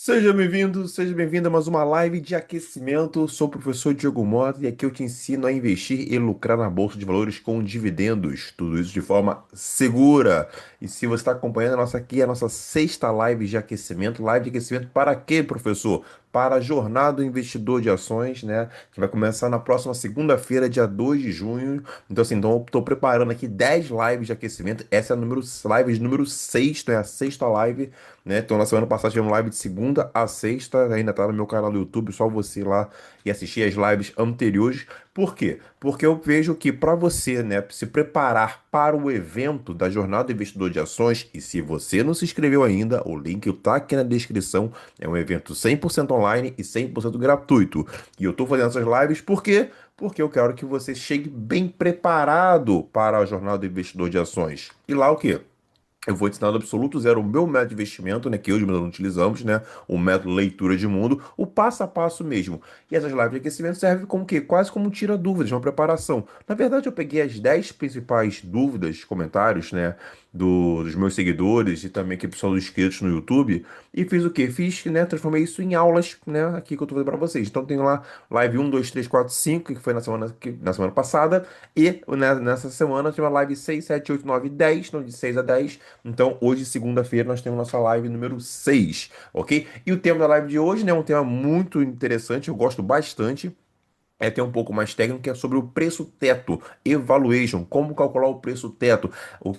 Seja bem-vindo a mais uma live de aquecimento. Sou o professor Diogo Mota e aqui eu te ensino a investir e lucrar na Bolsa de Valores com dividendos. Tudo isso de forma segura. E se você está acompanhando, aqui é a nossa sexta live de aquecimento. Live de aquecimento para quê, professor? Para a Jornada do Investidor de Ações, né? Que vai começar na próxima segunda-feira, dia 2 de junho. Então, assim, eu estou preparando aqui 10 lives de aquecimento. Essa é a live número 6, né? A sexta live, né? Então, na semana passada tivemos live de segunda a sexta, ainda tá no meu canal do YouTube, só você ir lá e assistir as lives anteriores. Por quê? Porque eu vejo que para você, né, se preparar para o evento da Jornada do Investidor de Ações, e se você não se inscreveu ainda, o link está aqui na descrição. É um evento 100% online e 100% gratuito. E eu tô fazendo essas lives por quê? Porque eu quero que você chegue bem preparado para a Jornada do Investidor de Ações. E lá o quê? Eu vou ensinar do absoluto zero o meu método de investimento, né, que hoje nós utilizamos, né, o método leitura de mundo, o passo a passo mesmo. E essas lives de aquecimento servem como quê? Quase como um tira-dúvidas, uma preparação. Na verdade, eu peguei as 10 principais dúvidas, comentários, né, dos meus seguidores e também aqui pessoal dos inscritos no YouTube e fiz o quê? Fiz, né, transformei isso em aulas, né, aqui que eu tô fazendo para vocês. Então tem lá live um 2 3 4 5 que foi na semana passada, e né, nessa semana tem uma live 6 7 8 9 10 então de 6 a 10. Então, hoje, segunda-feira, nós temos nossa live número 6, ok? E o tema da live de hoje, né, é um tema muito interessante, eu gosto bastante. É ter um pouco mais técnico, que é sobre o preço teto, evaluation, como calcular o preço teto,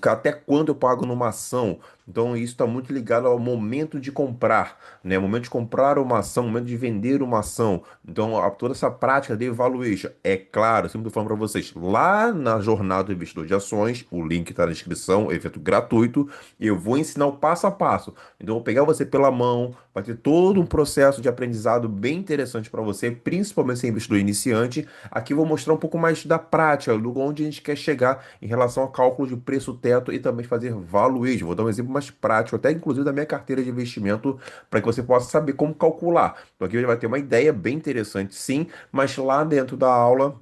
até quanto eu pago numa ação. Então, isso está muito ligado ao momento de comprar, né? Momento de comprar uma ação, momento de vender uma ação. Então, toda essa prática de evaluation, é claro, sempre estou falando para vocês, lá na Jornada do Investidor de Ações, o link está na descrição, evento gratuito, eu vou ensinar o passo a passo. Então, eu vou pegar você pela mão, vai ter todo um processo de aprendizado bem interessante para você, principalmente se é investidor iniciante. Aqui eu vou mostrar um pouco mais da prática, do onde a gente quer chegar em relação ao cálculo de preço teto e também fazer valuation. Vou dar um exemplo mais prático, até inclusive da minha carteira de investimento, para que você possa saber como calcular. Então aqui você vai ter uma ideia bem interessante, sim, mas lá dentro da aula,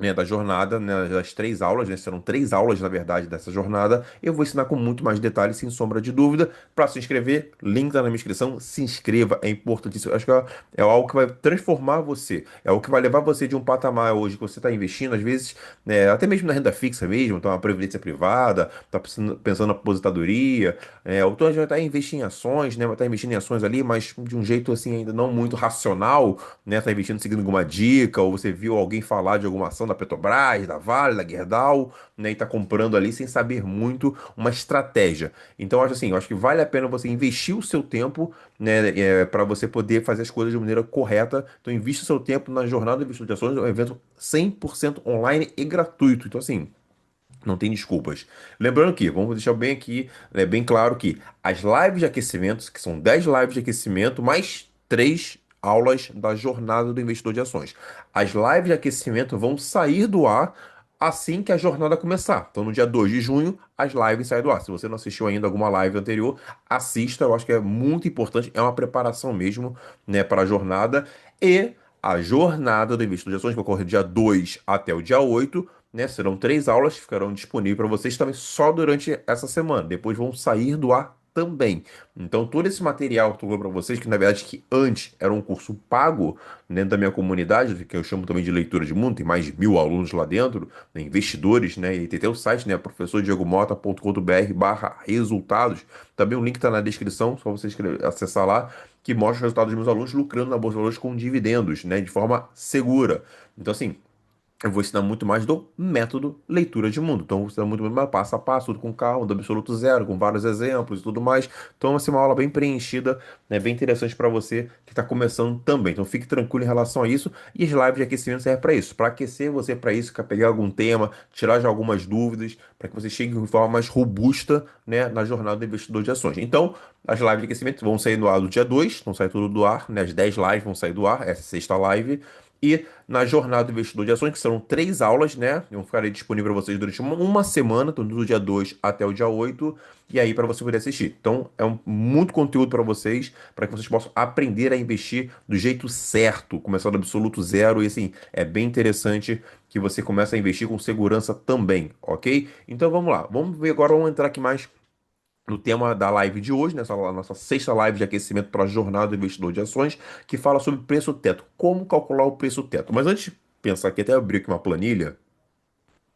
né, da jornada, né, das 3 aulas, né, serão 3 aulas, na verdade, dessa jornada. Eu vou ensinar com muito mais detalhes, sem sombra de dúvida. Para se inscrever, link tá na minha inscrição. Se inscreva, é importantíssimo. Eu acho que é algo que vai transformar você. É algo que vai levar você de um patamar hoje que você está investindo, às vezes, né, até mesmo na renda fixa mesmo, então uma previdência privada, está pensando na aposentadoria, ou então a gente vai estar investindo em ações, né, vai estar investindo em ações ali, mas de um jeito assim ainda não muito racional, né? Tá investindo seguindo alguma dica, ou você viu alguém falar de alguma ação da Petrobras, da Vale, da Gerdau, né? E tá comprando ali sem saber muito uma estratégia. Então, eu acho assim, eu acho que vale a pena você investir o seu tempo, né? Para você poder fazer as coisas de maneira correta. Então, invista o seu tempo na Jornada do Investidor de Ações, é um evento 100% online e gratuito. Então, assim, não tem desculpas. Lembrando que, vamos deixar bem aqui, bem claro que as lives de aquecimento, que são 10 lives de aquecimento, mais 3 aulas da jornada do investidor de ações. As lives de aquecimento vão sair do ar assim que a jornada começar. Então, no dia 2 de junho, as lives saem do ar. Se você não assistiu ainda alguma live anterior, assista. Eu acho que é muito importante, é uma preparação mesmo, né, para a jornada. E a jornada do investidor de ações vai ocorrer do dia 2 até o dia 8, né? Serão 3 aulas que ficarão disponíveis para vocês também só durante essa semana. Depois vão sair do ar também. Então, todo esse material que eu estou para vocês, que na verdade que antes era um curso pago dentro da minha comunidade, que eu chamo também de leitura de mundo, tem mais de 1.000 alunos lá dentro, né, investidores, né? E tem até o site, né? professordiegomota.com.br/resultados. Também o link está na descrição, só você acessar lá, que mostra os resultados dos meus alunos lucrando na Bolsa de Valores com dividendos, né? De forma segura. Então, assim, eu vou ensinar muito mais do método leitura de mundo. Então, eu vou ensinar muito mais passo a passo, tudo com calma, do absoluto zero, com vários exemplos e tudo mais. Então, vai ser uma aula bem preenchida, né, bem interessante para você que está começando também. Então, fique tranquilo em relação a isso. E as lives de aquecimento servem para isso, para aquecer você para isso, para pegar algum tema, tirar já algumas dúvidas, para que você chegue de forma mais robusta, né, na jornada do investidor de ações. Então, as lives de aquecimento vão sair no ar do dia 2, vão sair tudo do ar, né? As 10 lives vão sair do ar, essa é a sexta live. E na jornada do investidor de ações, que serão 3 aulas, né? Vão ficar aí disponível para vocês durante uma semana, então do dia 2 até o dia 8, e aí para você poder assistir. Então, é muito conteúdo para vocês, para que vocês possam aprender a investir do jeito certo, começando do absoluto zero, e assim, é bem interessante que você comece a investir com segurança também, ok? Então vamos lá, vamos ver agora, vamos entrar aqui mais no tema da live de hoje, nessa nossa sexta live de aquecimento para a jornada do investidor de ações, que fala sobre preço teto, como calcular o preço teto. Mas antes de pensar aqui, até abrir aqui uma planilha,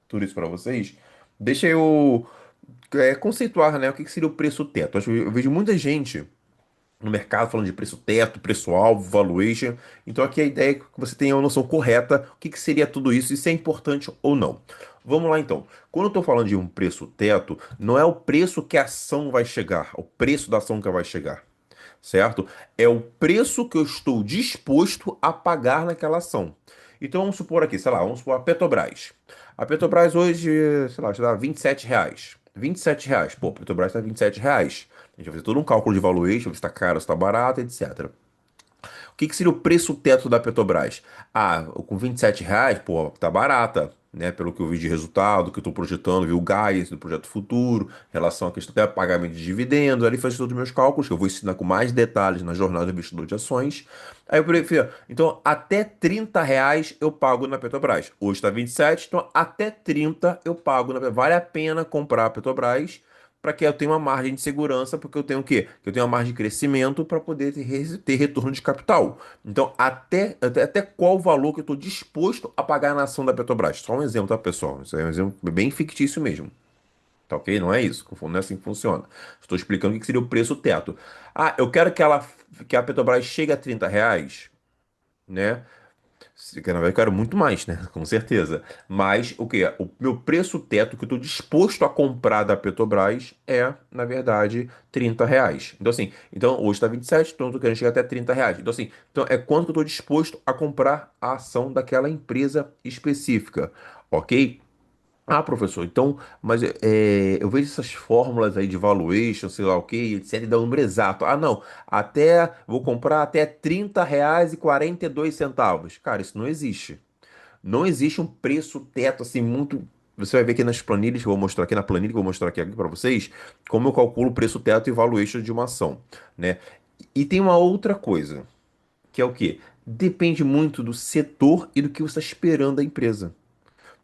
tudo isso para vocês, deixa eu conceituar, né, o que que seria o preço teto. Eu vejo muita gente no mercado falando de preço teto, preço-alvo, valuation. Então aqui a ideia é que você tenha uma noção correta, o que que seria tudo isso e se é importante ou não. Vamos lá então. Quando eu estou falando de um preço teto, não é o preço que a ação vai chegar, o preço da ação que vai chegar, certo? É o preço que eu estou disposto a pagar naquela ação. Então vamos supor aqui, sei lá, vamos supor a Petrobras. A Petrobras hoje, sei lá, está R$ 27. R$ 27. Pô, a Petrobras está R$ 27. A gente vai fazer todo um cálculo de valuation, se está caro, se está barato, etc. O que que seria o preço teto da Petrobras? Ah, com R$ 27, pô, tá barata, né? Pelo que eu vi de resultado, que eu tô projetando, vi o gás do projeto futuro, em relação à questão até pagamento de dividendos, ali faz todos os meus cálculos, que eu vou ensinar com mais detalhes na jornada do investidor de ações. Aí eu prefiro, então até R$ 30 eu pago na Petrobras. Hoje está 27, então até 30 eu pago na Petrobras. Vale a pena comprar a Petrobras para que eu tenha uma margem de segurança, porque eu tenho o quê? Que eu tenho uma margem de crescimento para poder ter retorno de capital. Então, até qual valor que eu estou disposto a pagar na ação da Petrobras? Só um exemplo, tá, pessoal? Isso é um exemplo bem fictício mesmo. Tá ok? Não é isso. Não é assim que funciona. Estou explicando o que seria o preço teto. Ah, eu quero que a Petrobras chegue a R$ 30, né? Que na verdade eu quero muito mais, né? Com certeza. Mas o que? O meu preço teto que eu estou disposto a comprar da Petrobras é, na verdade, R$ 30. Então, assim, então hoje está 27, então eu tô querendo chegar até R$ 30. Então, assim, então é quanto que eu estou disposto a comprar a ação daquela empresa específica. Ok? Ah, professor, então, mas eu vejo essas fórmulas aí de valuation, sei lá o que, etc, e dá um número exato. Ah, não, vou comprar até R$ 30,42. Cara, isso não existe. Não existe um preço teto assim muito. Você vai ver aqui nas planilhas que eu vou mostrar aqui, na planilha que eu vou mostrar aqui para vocês, como eu calculo o preço teto e valuation de uma ação, né? E tem uma outra coisa, que é o quê? Depende muito do setor e do que você está esperando da empresa.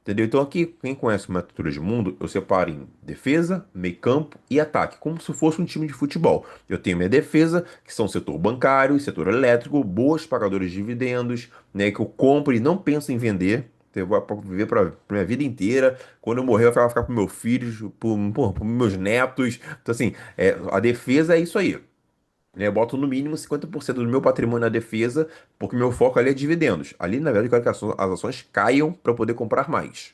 Entendeu? Então aqui, quem conhece uma estrutura de mundo, eu separo em defesa, meio campo e ataque, como se fosse um time de futebol. Eu tenho minha defesa, que são o setor bancário e setor elétrico, boas pagadores de dividendos, né, que eu compro e não penso em vender. Eu vou viver para minha vida inteira. Quando eu morrer, vai ficar para meus filhos, para meus netos. Então, assim, a defesa é isso aí, né? Eu boto no mínimo 50% do meu patrimônio na defesa, porque meu foco ali é dividendos. Ali, na verdade, eu quero que as ações caiam para eu poder comprar mais.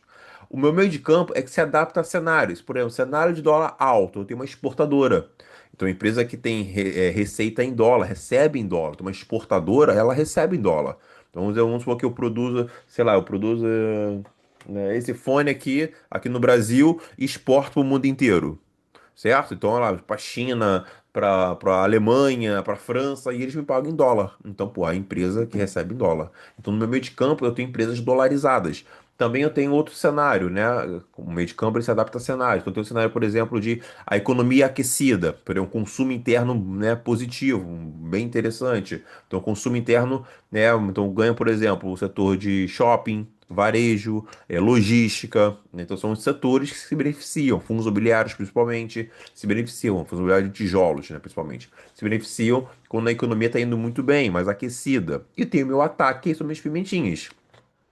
O meu meio de campo é que se adapta a cenários. Por exemplo, cenário de dólar alto, eu tenho uma exportadora. Então, a empresa que tem receita em dólar, recebe em dólar. Então, uma exportadora, ela recebe em dólar. Então, vamos supor que eu produza, sei lá, eu produzo né, esse fone aqui no Brasil e exporto para o mundo inteiro, certo? Então, olha lá, para China, para Alemanha, para França, e eles me pagam em dólar. Então, pô, a empresa que recebe em dólar. Então, no meu meio de campo, eu tenho empresas dolarizadas. Também eu tenho outro cenário, né? O meio de campo ele se adapta a cenários. Então, eu tenho um cenário, por exemplo, de a economia aquecida, por exemplo, um consumo interno, né, positivo, bem interessante. Então, consumo interno, né? Então, ganha, por exemplo, o setor de shopping, varejo, logística, né? Então são os setores que se beneficiam, fundos imobiliários principalmente, se beneficiam, fundos imobiliários de tijolos, né, principalmente, se beneficiam quando a economia está indo muito bem, mais aquecida. E tem o meu ataque, que são minhas pimentinhas.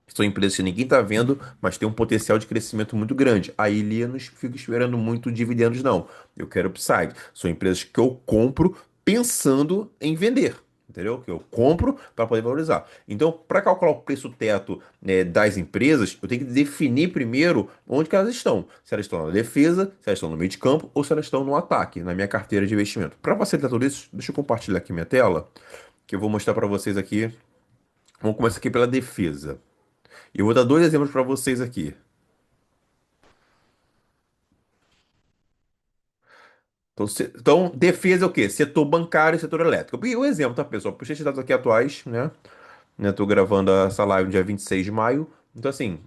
São empresas que ninguém está vendo, mas tem um potencial de crescimento muito grande. Aí, Lia, não fico esperando muito dividendos, não. Eu quero upside. São empresas que eu compro pensando em vender. Entendeu? Que eu compro para poder valorizar. Então, para calcular o preço teto, né, das empresas, eu tenho que definir primeiro onde que elas estão. Se elas estão na defesa, se elas estão no meio de campo ou se elas estão no ataque, na minha carteira de investimento. Para facilitar tudo isso, deixa eu compartilhar aqui minha tela, que eu vou mostrar para vocês aqui. Vamos começar aqui pela defesa. E eu vou dar dois exemplos para vocês aqui. Então, defesa é o quê? Setor bancário e setor elétrico. Eu peguei um exemplo, tá, pessoal? Puxei esses dados aqui atuais, né? Tô gravando essa live no dia 26 de maio. Então, assim,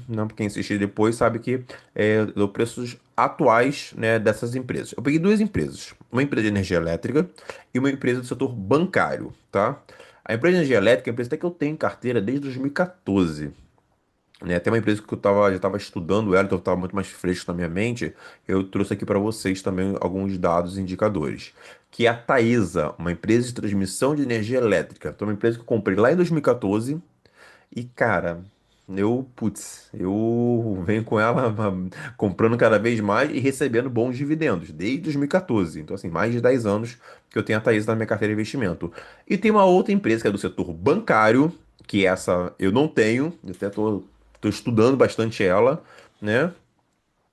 né, quem assistir depois sabe que eu dou preços atuais, né, dessas empresas. Eu peguei duas empresas. Uma empresa de energia elétrica e uma empresa do setor bancário, tá? A empresa de energia elétrica é uma empresa até que eu tenho em carteira desde 2014. né? Tem uma empresa que já estava estudando ela, então estava muito mais fresco na minha mente. Eu trouxe aqui para vocês também alguns dados e indicadores. Que é a Taesa, uma empresa de transmissão de energia elétrica. Então, uma empresa que eu comprei lá em 2014. E, cara, eu venho com ela comprando cada vez mais e recebendo bons dividendos, desde 2014. Então, assim, mais de 10 anos que eu tenho a Taesa na minha carteira de investimento. E tem uma outra empresa que é do setor bancário, que essa eu não tenho, eu até tô estudando bastante ela, né?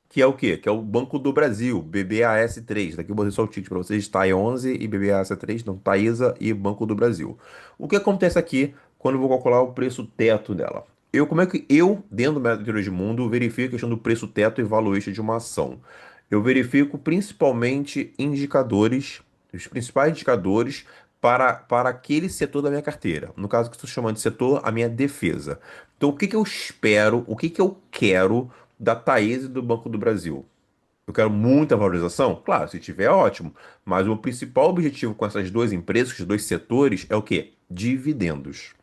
Que é o quê? Que é o Banco do Brasil, BBAS3. Daqui eu botei só o ticket para vocês, TAI11 e BBAS3, então Taesa e Banco do Brasil. O que acontece aqui quando eu vou calcular o preço teto dela? Como é que eu, dentro do método de teoria de mundo, verifico a questão do preço teto e valuation de uma ação? Eu verifico principalmente indicadores, os principais indicadores para aquele setor da minha carteira. No caso que eu estou chamando de setor, a minha defesa. Então, o que que eu espero, o que que eu quero da Taesa e do Banco do Brasil? Eu quero muita valorização? Claro, se tiver, ótimo. Mas o principal objetivo com essas duas empresas, esses dois setores, é o quê? Dividendos.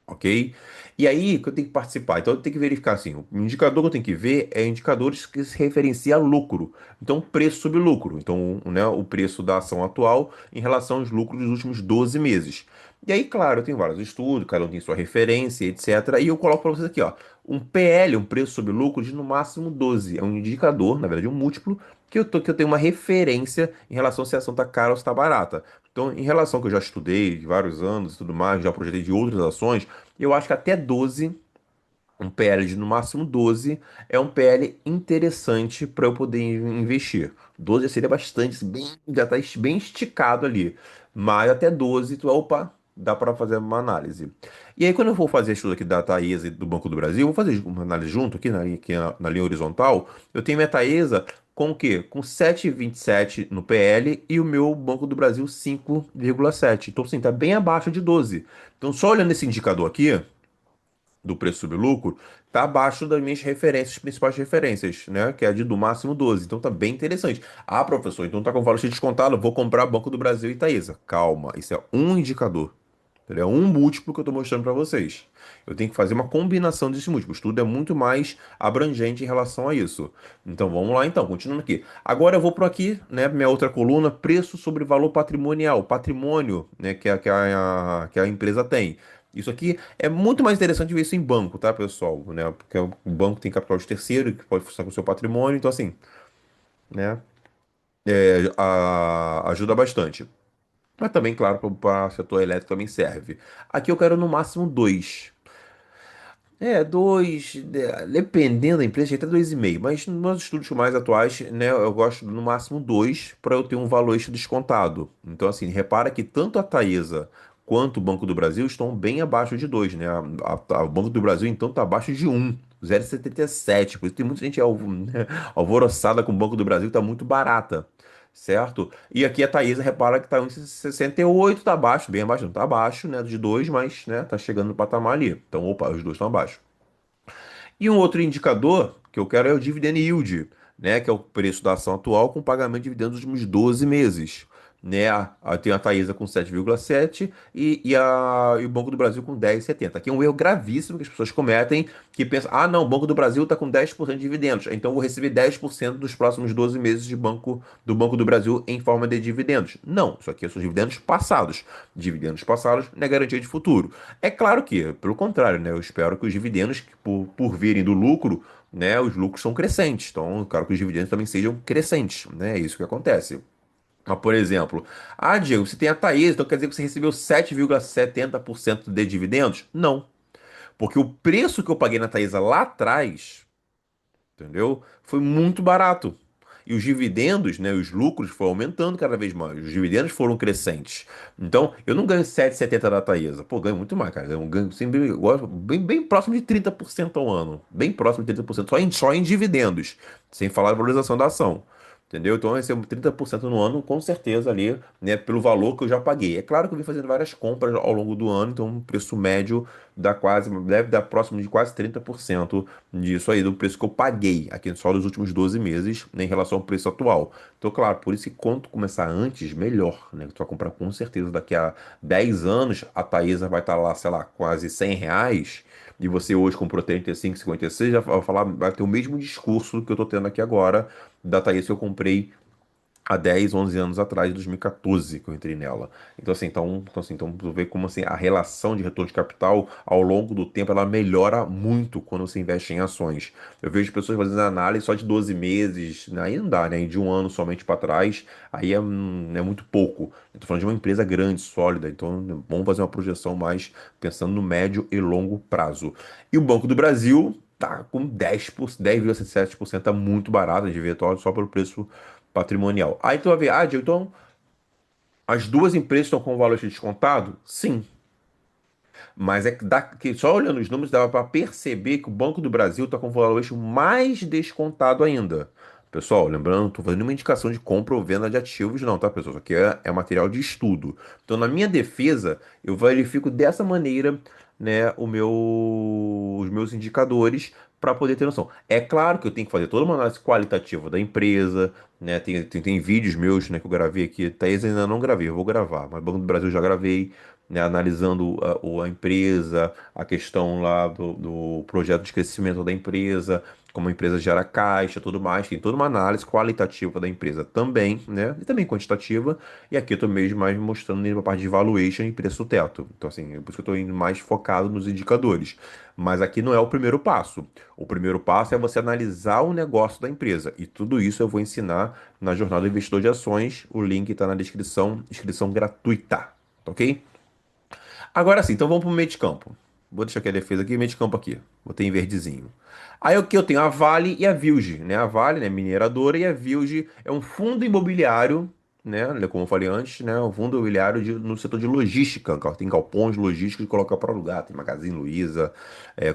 Ok? E aí que eu tenho que participar. Então eu tenho que verificar assim: o indicador que eu tenho que ver é indicadores que se referenciam a lucro. Então, preço sobre lucro. Então, né, o preço da ação atual em relação aos lucros dos últimos 12 meses. E aí, claro, eu tenho vários estudos, cada um tem sua referência, etc. E eu coloco para vocês aqui, ó, um PL, um preço sobre lucro de no máximo 12. É um indicador, na verdade, um múltiplo, que eu tenho uma referência em relação se a ação está cara ou se está barata. Então, em relação ao que eu já estudei de vários anos e tudo mais, já projetei de outras ações, eu acho que até 12, um PL de no máximo 12, é um PL interessante para eu poder investir. 12 já seria bastante, já está bem esticado ali. Mas até 12, opa, dá para fazer uma análise. E aí, quando eu for fazer estudo aqui da Taesa e do Banco do Brasil, eu vou fazer uma análise junto aqui na linha horizontal. Eu tenho minha Taesa com o quê? Com 7,27 no PL e o meu Banco do Brasil 5,7. Então, assim, tá bem abaixo de 12. Então, só olhando esse indicador aqui, do preço sobre lucro, tá abaixo das minhas referências, principais referências, né? Que é a de do máximo 12. Então tá bem interessante. Ah, professor, então tá com valor descontado, vou comprar Banco do Brasil e Taesa. Calma, isso é um indicador. Entendeu? É um múltiplo que eu tô mostrando para vocês. Eu tenho que fazer uma combinação desses múltiplos. Tudo é muito mais abrangente em relação a isso. Então vamos lá então, continuando aqui. Agora eu vou por aqui, né, minha outra coluna, preço sobre valor patrimonial, patrimônio, né, que a empresa tem. Isso aqui é muito mais interessante ver isso em banco, tá, pessoal? Né? Porque o banco tem capital de terceiro que pode funcionar com o seu patrimônio, então assim, né, ajuda bastante. Mas também, claro, para o setor elétrico também serve. Aqui eu quero no máximo dois. Dois, dependendo da empresa, até 2,5. Mas nos estudos mais atuais, né, eu gosto no máximo dois para eu ter um valor extra descontado. Então, assim, repara que tanto a Taesa quanto o Banco do Brasil estão bem abaixo de dois, né? O Banco do Brasil, então, está abaixo de um, 0,77. Por isso tem muita gente né, alvoroçada com o Banco do Brasil, que está muito barata. Certo? E aqui a Taesa repara que tá 1,68, tá abaixo, bem abaixo, não tá abaixo, né, de 2, mas, né, tá chegando no patamar ali. Então, opa, os dois estão abaixo. E um outro indicador que eu quero é o dividend yield, né, que é o preço da ação atual com pagamento de dividendos dos últimos 12 meses. Né, tem a Taesa com 7,7 e o Banco do Brasil com 10,70. Aqui é um erro gravíssimo que as pessoas cometem, que pensam, ah, não, o Banco do Brasil está com 10% de dividendos, então eu vou receber 10% dos próximos 12 meses do Banco do Brasil em forma de dividendos. Não, isso aqui são dividendos passados. Dividendos passados não é garantia de futuro. É claro que, pelo contrário, né, eu espero que os dividendos, que por virem do lucro, né, os lucros são crescentes. Então, eu quero que os dividendos também sejam crescentes, né? É isso que acontece. Mas, por exemplo, ah, Diego, você tem a Taesa, então quer dizer que você recebeu 7,70% de dividendos? Não, porque o preço que eu paguei na Taesa lá atrás, entendeu? Foi muito barato. E os dividendos, né, os lucros foram aumentando cada vez mais. Os dividendos foram crescentes. Então, eu não ganho 7,70 da Taesa. Pô, ganho muito mais, cara. Eu ganho sempre, bem próximo de 30% ao ano. Bem próximo de 30% só em dividendos. Sem falar da valorização da ação. Entendeu? Então, eu recebo 30% no ano, com certeza ali, né, pelo valor que eu já paguei. É claro que eu vim fazendo várias compras ao longo do ano, então o preço médio deve dar próximo de quase 30% disso aí, do preço que eu paguei aqui só nos últimos 12 meses, né, em relação ao preço atual. Então, claro, por isso que quanto começar antes, melhor, né? Tu vai comprar com certeza daqui a 10 anos, a Taesa vai estar lá, sei lá, quase R$ 100, e você hoje comprou 35, 56, já vai falar, vai ter o mesmo discurso que eu tô tendo aqui agora, da Thaís que eu comprei há 10, 11 anos atrás, em 2014, que eu entrei nela. Então, tu vê como assim, a relação de retorno de capital ao longo do tempo ela melhora muito quando você investe em ações. Eu vejo pessoas fazendo análise só de 12 meses, né? Aí não dá, né? De um ano somente para trás, aí é muito pouco. Eu tô falando de uma empresa grande, sólida, então vamos fazer uma projeção mais pensando no médio e longo prazo. E o Banco do Brasil tá com 10,7%, tá muito barato, a gente vê só pelo preço patrimonial. Aí tu vai ver, Diego, então as duas empresas estão com o valor descontado? Sim. Mas é que só olhando os números dava para perceber que o Banco do Brasil está com o valuation mais descontado ainda. Pessoal, lembrando, não estou fazendo uma indicação de compra ou venda de ativos, não, tá, pessoal? Isso aqui é material de estudo. Então, na minha defesa, eu verifico dessa maneira, né, os meus indicadores para poder ter noção. É claro que eu tenho que fazer toda uma análise qualitativa da empresa, né? Tem vídeos meus, né, que eu gravei aqui. Thaís ainda não gravei, eu vou gravar, mas Banco do Brasil eu já gravei, né, analisando a empresa, a questão lá do projeto de crescimento da empresa, como a empresa gera caixa, tudo mais. Tem toda uma análise qualitativa da empresa também, né? E também quantitativa. E aqui eu estou mesmo mais mostrando a parte de valuation e preço teto. Então, assim, é por isso que eu estou indo mais focado nos indicadores. Mas aqui não é o primeiro passo. O primeiro passo é você analisar o negócio da empresa. E tudo isso eu vou ensinar na Jornada do Investidor de Ações. O link está na descrição, inscrição gratuita. Tá ok? Agora sim, então vamos pro meio de campo. Vou deixar aqui a defesa aqui, meio de campo aqui. Botei em verdezinho. Aí aqui eu tenho a Vale e a Vilge, né? A Vale, né, mineradora, e a Vilge é um fundo imobiliário, né? Como eu falei antes, né? Um fundo imobiliário no setor de logística. Tem galpões logísticos de colocar para alugar. Tem Magazine Luiza,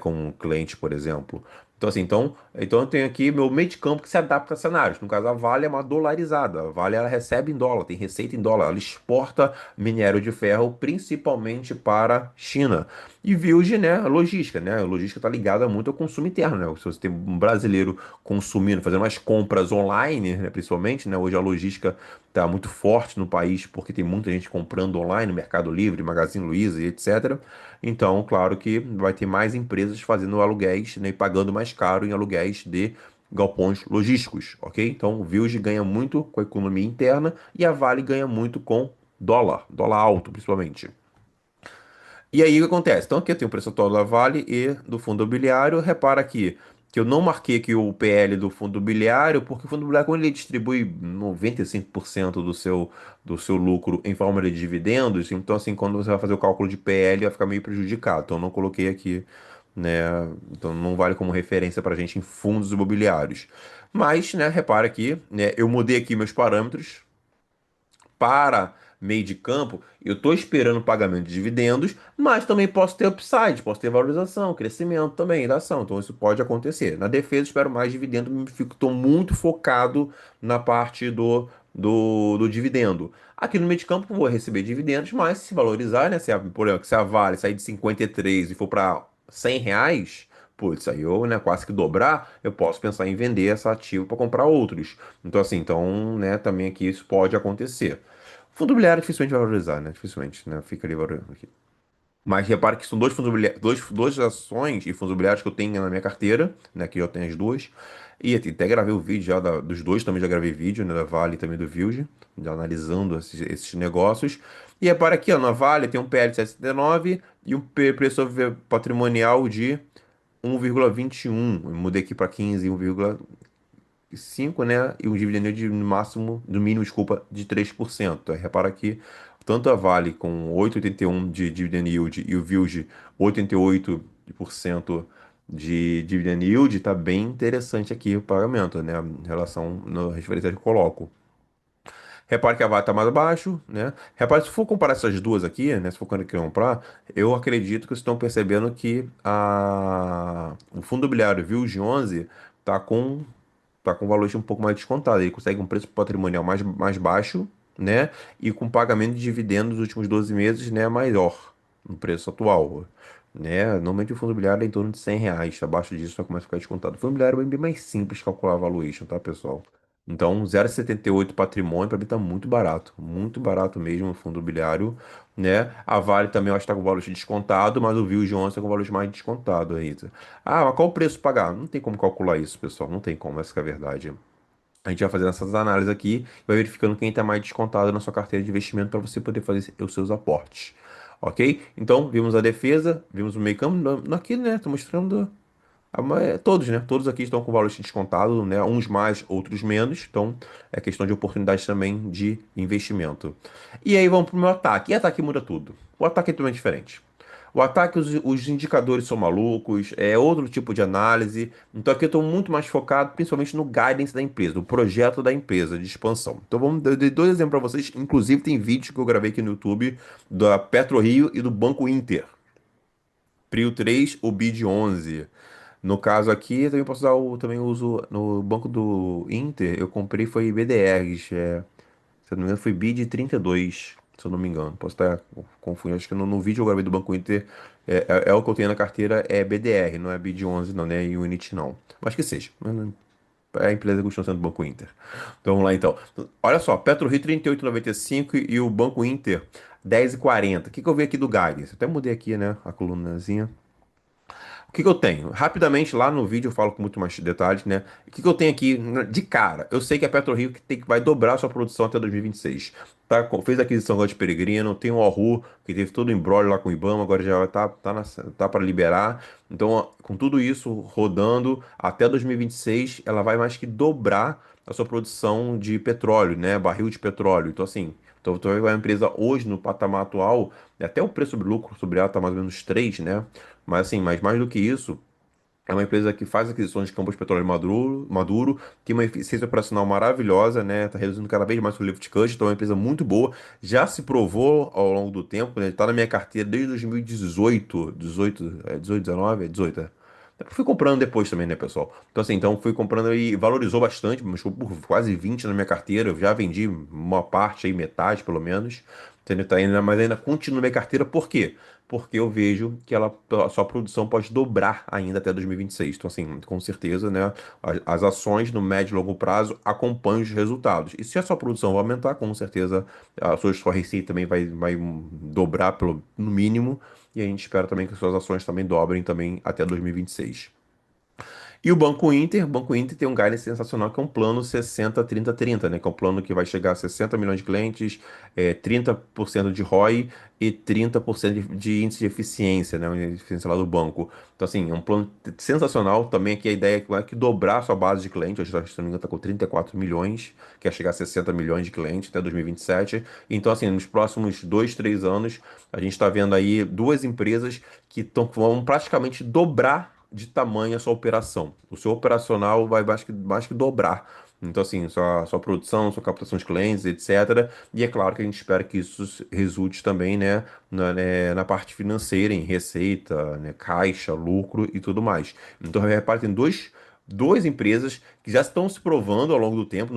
como cliente, por exemplo. Então, assim, então eu tenho aqui meu meio de campo que se adapta a cenários. No caso, a Vale é uma dolarizada. A Vale ela recebe em dólar, tem receita em dólar. Ela exporta minério de ferro, principalmente para a China. E Vilge, né, a logística, né? A logística está ligada muito ao consumo interno, né? Se você tem um brasileiro consumindo, fazendo mais compras online, né, principalmente, né? Hoje a logística está muito forte no país porque tem muita gente comprando online, Mercado Livre, Magazine Luiza e etc. Então, claro que vai ter mais empresas fazendo aluguéis, né, e pagando mais caro em aluguéis de galpões logísticos, ok? Então, o Vilge ganha muito com a economia interna e a Vale ganha muito com dólar, dólar alto, principalmente. E aí o que acontece? Então aqui eu tenho o preço atual da Vale e do fundo imobiliário. Repara aqui que eu não marquei aqui o PL do fundo imobiliário, porque o fundo imobiliário, quando ele distribui 95% do seu lucro em forma de dividendos, então assim, quando você vai fazer o cálculo de PL, vai ficar meio prejudicado. Então eu não coloquei aqui, né? Então não vale como referência para gente em fundos imobiliários. Mas, né, repara aqui, né, eu mudei aqui meus parâmetros para meio de campo, eu estou esperando o pagamento de dividendos, mas também posso ter upside, posso ter valorização, crescimento também da ação. Então isso pode acontecer. Na defesa, espero mais dividendo, estou muito focado na parte do dividendo. Aqui no meio de campo, vou receber dividendos, mas se valorizar, né? Por exemplo, se a Vale sair de 53 e for para R$ 100. Putz, aí eu, né, quase que dobrar, eu posso pensar em vender essa ativo para comprar outros. Então, assim, né, também aqui isso pode acontecer. Fundo imobiliário dificilmente vai valorizar, né? Dificilmente, né? Fica ali valorizando aqui. Mas repare que são dois fundos imobiliários, duas ações e fundos imobiliários que eu tenho na minha carteira, né? Que eu tenho as duas. E até gravei o vídeo já dos dois, também já gravei vídeo, né? Da Vale e também do Vilge, já analisando esses negócios. E repara aqui, ó, na Vale tem um PL de 79 e um preço patrimonial de 1,21. Eu mudei aqui para 15, 1,5, né? E um dividend yield no máximo, no mínimo, desculpa, de 3%. Aí repara aqui, tanto a Vale com 8,81 de dividend yield e o Vilge 88% de dividend yield, tá bem interessante aqui o pagamento, né? Em relação na referência que eu coloco. Repare que a Vale está mais abaixo, né? Repare, se for comparar essas duas aqui, né? Se for quando comprar, eu acredito que vocês estão percebendo que o fundo imobiliário Vilge 11 tá com valor um pouco mais descontado. Ele consegue um preço patrimonial mais baixo, né? E com pagamento de dividendos nos últimos 12 meses, né? Maior no preço atual. Né? Normalmente o fundo imobiliário é em torno de R$ 100. Abaixo disso já começa a ficar descontado. O fundo imobiliário é bem mais simples de calcular a valuation, tá, pessoal? Então, 0,78 patrimônio, para mim tá muito barato mesmo o fundo imobiliário, né? A Vale também eu acho que tá com valor descontado, mas o Viu de 11 tá com valor mais descontado aí. Ah, mas qual o preço pagar? Não tem como calcular isso, pessoal, não tem como, essa que é a verdade. A gente vai fazendo essas análises aqui, vai verificando quem está mais descontado na sua carteira de investimento para você poder fazer os seus aportes. Ok? Então, vimos a defesa, vimos o meio campo. Aqui, né? Estou mostrando todos, né? Todos aqui estão com valor descontado, né? Uns mais, outros menos. Então, é questão de oportunidade também de investimento. E aí vamos para o meu ataque. E ataque muda tudo. O ataque é totalmente diferente. O ataque, os indicadores são malucos, é outro tipo de análise. Então aqui eu estou muito mais focado, principalmente no guidance da empresa, no projeto da empresa de expansão. Então vamos dar dois exemplos para vocês. Inclusive tem vídeo que eu gravei aqui no YouTube da PetroRio e do Banco Inter. Prio 3, o BID 11. No caso aqui, eu também posso usar também uso no banco do Inter, eu comprei foi BDRs, se eu não me engano foi BID 32, se eu não me engano. Posso estar confundindo, acho que no vídeo eu gravei do banco Inter, é o que eu tenho na carteira, é BDR, não é BID 11 não, né, e Unity não. Mas que seja, a empresa continua sendo o Banco Inter. Então vamos lá então. Olha só, PetroRio 38,95 e o Banco Inter 10,40. O que que eu vi aqui do Guidance? Eu até mudei aqui, né, a colunazinha. O que que eu tenho? Rapidamente, lá no vídeo eu falo com muito mais detalhes, né? O que que eu tenho aqui de cara? Eu sei que a PetroRio vai dobrar sua produção até 2026. Tá, fez a aquisição agora de Peregrino, tem o Oru, que teve todo o embrólio lá com o IBAMA, agora já tá para liberar. Então, ó, com tudo isso rodando, até 2026, ela vai mais que dobrar a sua produção de petróleo, né? Barril de petróleo. Então, assim, então a empresa hoje, no patamar atual, até o preço sobre lucro sobre ela está mais ou menos 3, né? Mas assim, mas mais do que isso, é uma empresa que faz aquisições de campos de petróleo maduro, tem uma eficiência operacional maravilhosa, né? Está reduzindo cada vez mais o lift cut, então é uma empresa muito boa. Já se provou ao longo do tempo, né? Está na minha carteira desde 2018, 18, 19, 18. Eu fui comprando depois também, né, pessoal? Então, assim, então fui comprando e valorizou bastante, mas ficou por quase 20 na minha carteira. Eu já vendi uma parte aí, metade pelo menos. Entendeu? Tá ainda, mas ainda continua na minha carteira, por quê? Porque eu vejo que a sua produção pode dobrar ainda até 2026. Então, assim, com certeza, né, as ações no médio e longo prazo acompanham os resultados. E se a sua produção vai aumentar, com certeza sua receita também vai dobrar no mínimo. E a gente espera também que as suas ações também dobrem também até 2026. E o Banco Inter tem um guidance sensacional que é um plano 60-30-30, né? Que é um plano que vai chegar a 60 milhões de clientes, 30% de ROI e 30% de índice de eficiência, né? A eficiência lá do banco. Então, assim, é um plano sensacional. Também aqui a ideia é que dobrar a sua base de clientes. Hoje, se não me engano, está com 34 milhões, quer chegar a 60 milhões de clientes até 2027. Então, assim, nos próximos 2, 3 anos, a gente está vendo aí duas empresas vão praticamente dobrar de tamanho a sua operação. O seu operacional vai mais que dobrar. Então, assim, sua produção, sua captação de clientes, etc. E é claro que a gente espera que isso resulte também, na parte financeira, em receita, né, caixa, lucro e tudo mais. Então, repare, tem duas empresas que já estão se provando ao longo do tempo,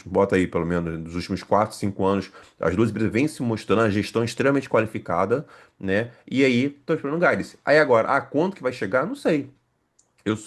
bota aí pelo menos, nos últimos 4, 5 anos, as duas empresas vêm se mostrando a gestão extremamente qualificada, né? E aí, tô esperando guidance. Aí agora, quanto que vai chegar? Não sei.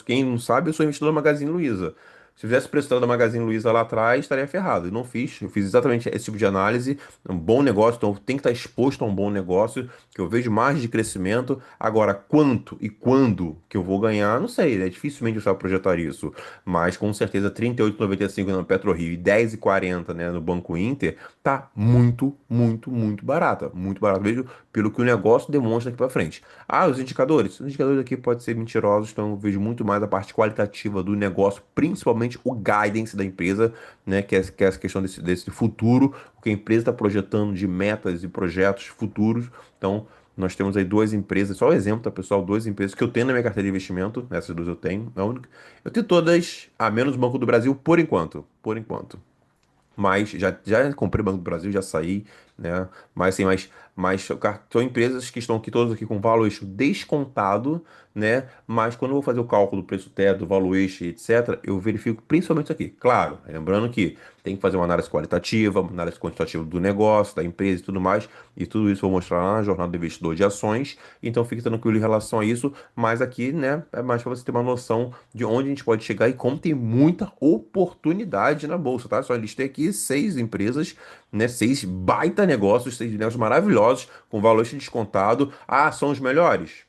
Quem não sabe, eu sou investidor da Magazine Luiza. Se eu fizesse preço da Magazine Luiza lá atrás, estaria ferrado. Eu não fiz. Eu fiz exatamente esse tipo de análise. Um bom negócio, então tem que estar exposto a um bom negócio, que eu vejo margem de crescimento. Agora, quanto e quando que eu vou ganhar, não sei. Dificilmente eu sabe projetar isso. Mas com certeza 38,95 na PetroRio e 10,40, né, no Banco Inter, tá muito, muito, muito barata. Muito barato. Vejo pelo que o negócio demonstra aqui para frente. Os indicadores aqui podem ser mentirosos, então eu vejo muito mais a parte qualitativa do negócio, principalmente o guidance da empresa, né, que é essa questão desse futuro, o que a empresa está projetando de metas e projetos futuros. Então, nós temos aí duas empresas, só o exemplo, tá, pessoal? Duas empresas que eu tenho na minha carteira de investimento, essas duas eu tenho, eu tenho todas, a menos o Banco do Brasil, por enquanto, por enquanto. Mas já comprei Banco do Brasil, já saí. né? Mas assim, são empresas que estão aqui todas aqui com valuation descontado, né? Mas quando eu vou fazer o cálculo do preço teto, valuation, etc., eu verifico principalmente isso aqui. Claro, lembrando que tem que fazer uma análise qualitativa, uma análise quantitativa do negócio, da empresa e tudo mais, e tudo isso eu vou mostrar lá na jornada do investidor de ações. Então fique tranquilo em relação a isso, mas aqui, né, é mais para você ter uma noção de onde a gente pode chegar e como tem muita oportunidade na bolsa, tá? Só listei aqui 6 empresas, né? 6 baita negócios, 6 negócios maravilhosos, com valor descontado. Ah, são os melhores?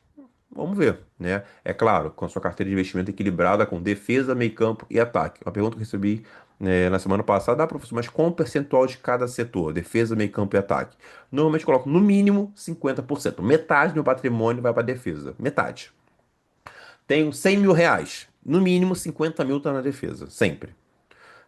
Vamos ver, né? É claro, com a sua carteira de investimento equilibrada com defesa, meio campo e ataque. Uma pergunta que eu recebi, na semana passada: ah, professor, mas qual o percentual de cada setor? Defesa, meio campo e ataque. Normalmente eu coloco no mínimo 50%. Metade do meu patrimônio vai para defesa. Metade. Tenho R$ 100.000. No mínimo 50 mil está na defesa. Sempre.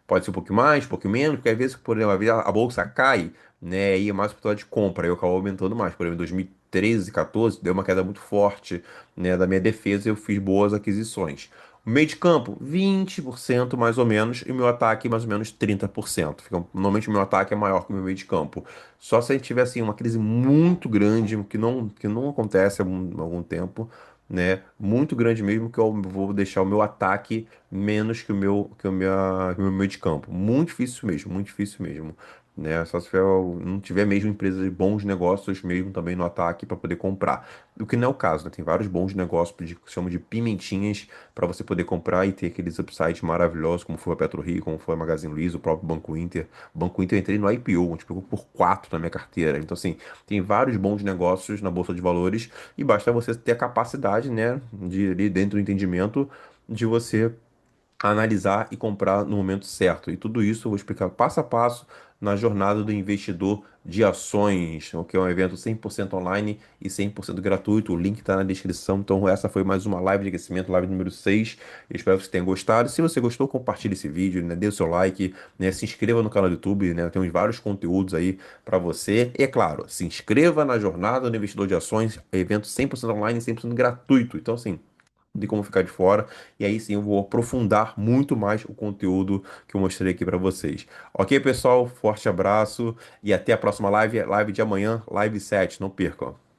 Pode ser um pouquinho mais, um pouquinho menos, porque às vezes, por exemplo, às vezes a bolsa cai, né? E é mais oportunidade de compra, aí eu acabo aumentando mais. Por exemplo, em 2013, 14, deu uma queda muito forte, né, da minha defesa e eu fiz boas aquisições. O meio de campo, 20% mais ou menos, e o meu ataque, mais ou menos 30%. Normalmente o meu ataque é maior que o meu meio de campo. Só se a gente tiver assim, uma crise muito grande, que não acontece há algum tempo, né? Muito grande mesmo, que eu vou deixar o meu ataque menos que o meu meio de campo. Muito difícil mesmo, né? Só se não tiver mesmo empresas de bons negócios mesmo também no ataque para poder comprar. O que não é o caso, né? Tem vários bons negócios que se chamam de pimentinhas para você poder comprar e ter aqueles upsides maravilhosos, como foi a PetroRio, como foi a Magazine Luiza, o próprio Banco Inter. Banco Inter eu entrei no IPO, multiplicou por 4 na minha carteira. Então, assim, tem vários bons negócios na Bolsa de Valores e basta você ter a capacidade, né, de ali dentro do entendimento de você analisar e comprar no momento certo. E tudo isso eu vou explicar passo a passo na jornada do investidor de ações, o que é um evento 100% online e 100% gratuito. O link está na descrição. Então, essa foi mais uma live de aquecimento, live número 6. Eu espero que você tenha gostado. Se você gostou, compartilhe esse vídeo, né? Dê o seu like, né? Se inscreva no canal do YouTube, né? Temos vários conteúdos aí para você. E é claro, se inscreva na jornada do investidor de ações, evento 100% online e 100% gratuito. Então, assim, de como ficar de fora. E aí sim eu vou aprofundar muito mais o conteúdo que eu mostrei aqui para vocês. Ok, pessoal? Forte abraço e até a próxima live, live de amanhã, live 7. Não percam.